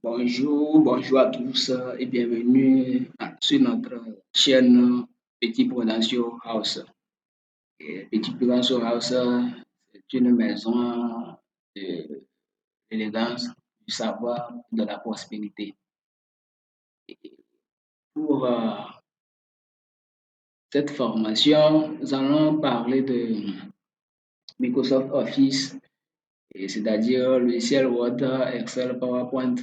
Bonjour à tous et bienvenue sur notre chaîne Petit Prudencio House. Petit Prudencio House, c'est une maison de l'élégance, du savoir, de la prospérité. Pour cette formation, nous allons parler de Microsoft Office, c'est-à-dire logiciel Word, Excel, PowerPoint,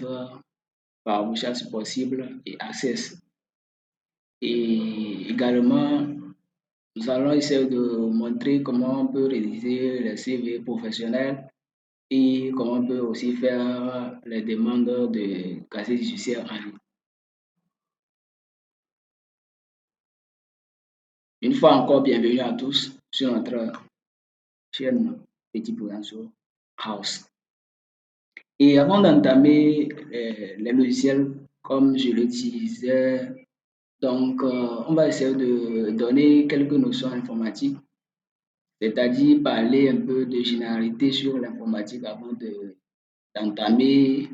PowerPoint si possible et Access. Et également, nous allons essayer de montrer comment on peut réaliser les CV professionnels et comment on peut aussi faire les demandes de casier judiciaire en ligne. Une fois encore, bienvenue à tous sur notre chaîne Petit Prudencio House. Et avant d'entamer les logiciels, comme je le disais, donc on va essayer de donner quelques notions informatiques, c'est-à-dire parler un peu de généralité sur l'informatique avant d'entamer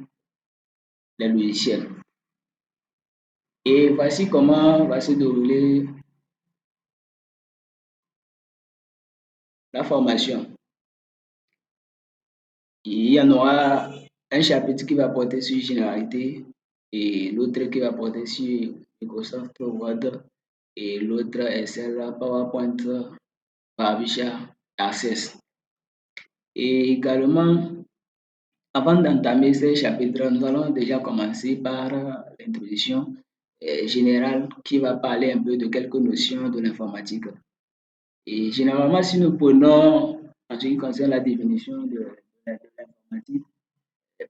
les logiciels. Et voici comment va se dérouler la formation. Il y en aura un chapitre qui va porter sur généralité et l'autre qui va porter sur Microsoft Word et l'autre Excel, PowerPoint, PowerPoint, Access. Et également, avant d'entamer ces chapitres, nous allons déjà commencer par l'introduction générale qui va parler un peu de quelques notions de l'informatique. Et généralement, si nous prenons en ce qui concerne la définition de l'informatique,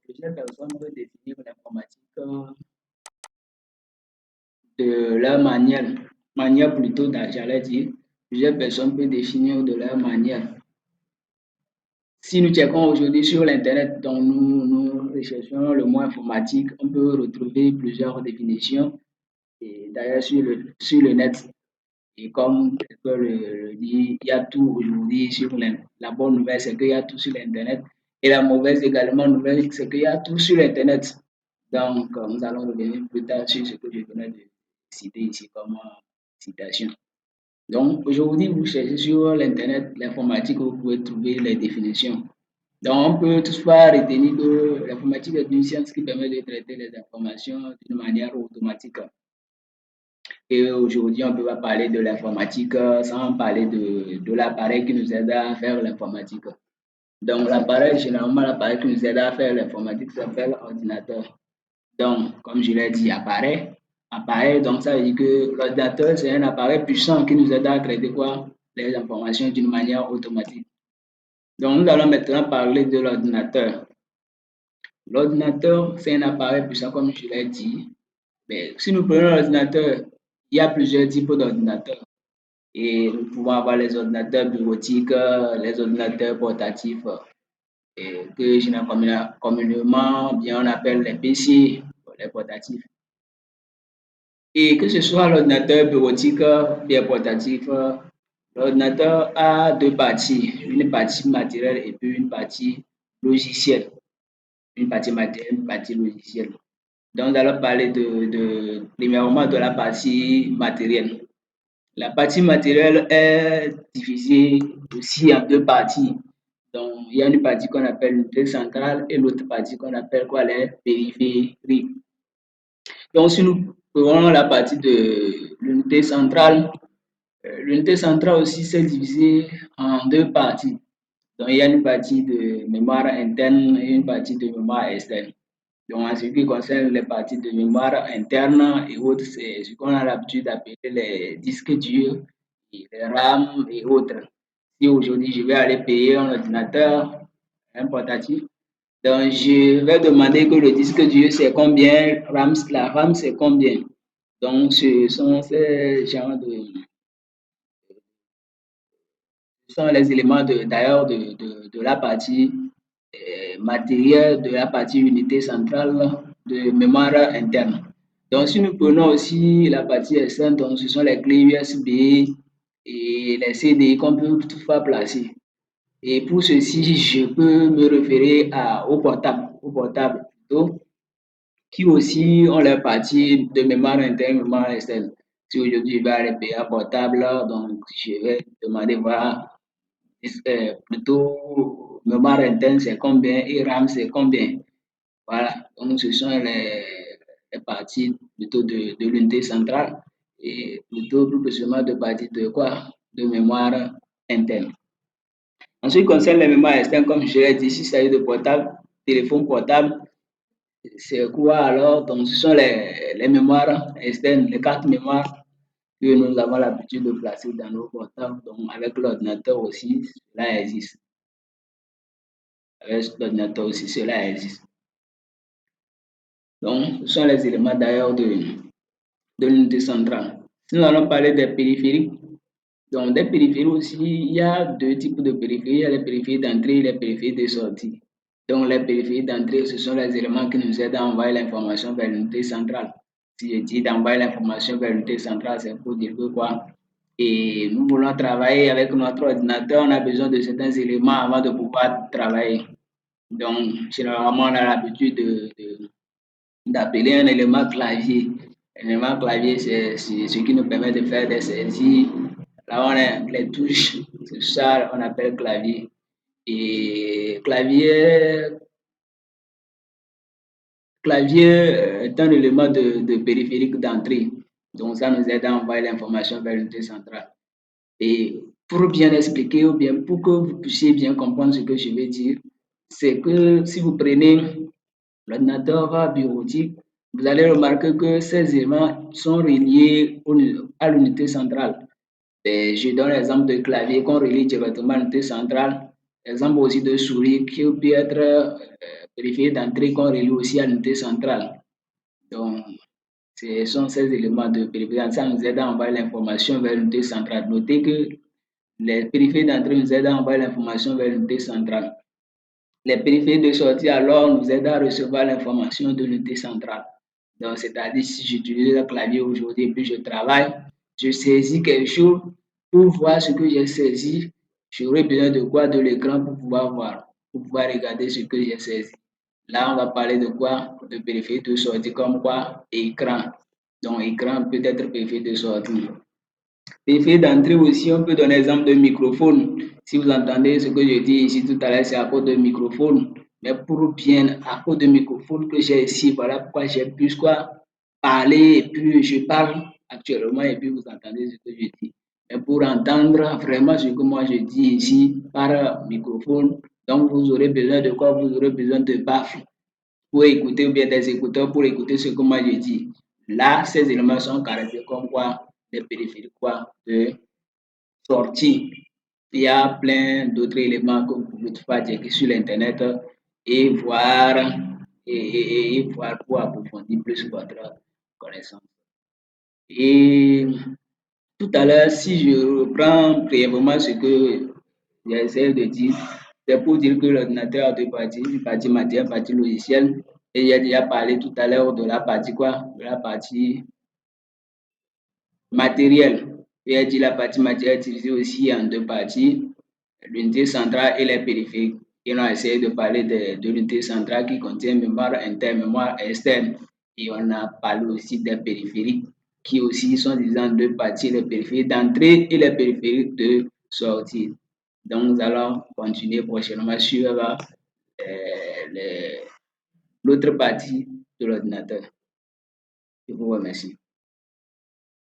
plusieurs personnes peuvent définir l'informatique de leur manière plutôt, j'allais dire, plusieurs personnes peuvent définir de leur manière. Si nous checkons aujourd'hui sur l'Internet, dont nous recherchons le mot informatique, on peut retrouver plusieurs définitions. Et d'ailleurs, sur le net, et comme le dit, il y a tout aujourd'hui sur la bonne nouvelle, c'est qu'il y a tout sur l'Internet. Et la mauvaise également nouvelle, c'est qu'il y a tout sur l'Internet. Donc, nous allons revenir plus tard sur ce que je venais de citer ici comme citation. Donc, aujourd'hui, vous cherchez sur l'Internet, l'informatique, vous pouvez trouver les définitions. Donc, on peut toutefois retenir que l'informatique est une science qui permet de traiter les informations d'une manière automatique. Et aujourd'hui, on ne peut pas parler de l'informatique sans parler de l'appareil qui nous aide à faire l'informatique. Donc, l'appareil, généralement, l'appareil qui nous aide à faire l'informatique s'appelle ordinateur. Donc, comme je l'ai dit, appareil, donc ça veut dire que l'ordinateur, c'est un appareil puissant qui nous aide à traiter quoi? Les informations d'une manière automatique. Donc, nous allons maintenant parler de l'ordinateur. L'ordinateur, c'est un appareil puissant, comme je l'ai dit. Mais si nous prenons l'ordinateur, il y a plusieurs types d'ordinateurs. Et nous pouvons avoir les ordinateurs bureautiques, les ordinateurs portatifs, et que communément bien on appelle les PC, les portatifs. Et que ce soit l'ordinateur bureautique bien portatif, l'ordinateur a deux parties, une partie matérielle et puis une partie logicielle. Une partie matérielle, une partie logicielle. Donc, nous allons parler premièrement de la partie matérielle. La partie matérielle est divisée aussi en deux parties. Donc, il y a une partie qu'on appelle l'unité centrale et l'autre partie qu'on appelle quoi, les périphéries. Donc, si nous prenons la partie de l'unité centrale aussi s'est divisée en deux parties. Donc, il y a une partie de mémoire interne et une partie de mémoire externe. Donc, en ce qui concerne les parties de mémoire interne et autres, c'est ce qu'on a l'habitude d'appeler les disques durs, et les RAM et autres. Si aujourd'hui je vais aller payer un ordinateur, un portatif, donc je vais demander que le disque dur c'est combien, la RAM c'est combien. Donc, ce sont ces genres ce sont les éléments d'ailleurs de la partie matérielle, de la partie unité centrale de mémoire interne. Donc, si nous prenons aussi la partie externe, donc ce sont les clés USB et les CD qu'on peut toutefois placer. Et pour ceci, je peux me référer au portable plutôt, qui aussi ont leur partie de mémoire interne, mémoire externe. Si aujourd'hui je vais aller payer un portable, donc je vais demander voir plutôt mémoire interne c'est combien et RAM c'est combien. Voilà, donc ce sont les parties plutôt de l'unité centrale et plutôt plus précisément de parties de quoi? De mémoire interne. En ce qui concerne les mémoires externes, comme je l'ai dit, s'il s'agit de portable, téléphone portable, c'est quoi alors? Donc ce sont les mémoires externes, les cartes mémoire que nous avons l'habitude de placer dans nos portables. Donc avec l'ordinateur aussi, cela existe. Avec l'ordinateur aussi, cela existe. Donc, ce sont les éléments d'ailleurs de l'unité centrale. Si nous allons parler des périphériques, donc des périphériques aussi, il y a deux types de périphériques. Il y a les périphériques d'entrée et les périphériques de sortie. Donc, les périphériques d'entrée, ce sont les éléments qui nous aident à envoyer l'information vers l'unité centrale. Si je dis d'envoyer l'information vers l'unité centrale, c'est pour dire que quoi? Et nous voulons travailler avec notre ordinateur, on a besoin de certains éléments avant de pouvoir travailler. Donc, généralement, on a l'habitude d'appeler un élément clavier. L'élément clavier, c'est ce qui nous permet de faire des saisies. Là, on a les touches, c'est ça on appelle clavier. Et clavier est un élément de périphérique d'entrée. Donc, ça nous aide à envoyer l'information vers l'unité centrale. Et pour bien expliquer ou bien pour que vous puissiez bien comprendre ce que je vais dire, c'est que si vous prenez l'ordinateur bureautique, vous allez remarquer que ces éléments sont reliés à l'unité centrale. Et je donne l'exemple de clavier qu'on relie directement à l'unité centrale. Exemple aussi de souris qui peut être vérifié d'entrée qu'on relie aussi à l'unité centrale. Donc, ce sont ces éléments de périphérique. Ça nous aide à envoyer l'information vers l'unité centrale. Notez que les périphériques d'entrée nous aident à envoyer l'information vers l'unité centrale. Les périphériques de sortie alors nous aident à recevoir l'information de l'unité centrale. Donc, c'est-à-dire si j'utilise le clavier aujourd'hui et puis je travaille, je saisis quelque chose pour voir ce que j'ai saisi. J'aurai besoin de quoi? De l'écran pour pouvoir voir, pour pouvoir regarder ce que j'ai saisi. Là, on va parler de quoi? De périphérique de sortie comme quoi? Écran. Donc, écran peut être périphérique de sortie. Périphérique d'entrée aussi, on peut donner l'exemple de microphone. Si vous entendez ce que je dis ici tout à l'heure, c'est à cause de microphone. Mais pour bien, à cause de microphone que j'ai ici, voilà pourquoi j'ai pu quoi, parler et puis je parle actuellement et puis vous entendez ce que je dis. Mais pour entendre vraiment ce que moi je dis ici par microphone, donc vous aurez besoin de quoi? Vous aurez besoin de baffles pour écouter ou bien des écouteurs pour écouter ce que moi je dis. Là, ces éléments sont caractérisés comme quoi? Des périphériques quoi? De sortie. Il y a plein d'autres éléments que vous pouvez faire checker sur l'Internet et voir, et voir pour approfondir plus votre connaissance. Et tout à l'heure, si je reprends brièvement ce que j'essaie de dire, c'est pour dire que l'ordinateur a deux parties, une partie matière, une partie logicielle. Et j'ai déjà parlé tout à l'heure de la partie quoi? De la partie matérielle. J'ai dit la partie matérielle est divisée aussi en deux parties, l'unité centrale et les périphériques. Et on a essayé de parler de l'unité centrale qui contient mémoire interne, mémoire externe. Et on a parlé aussi des périphériques qui aussi sont divisés en deux parties, les périphériques d'entrée et les périphériques de sortie. Donc, nous allons continuer prochainement sur l'autre partie de l'ordinateur. Je vous remercie.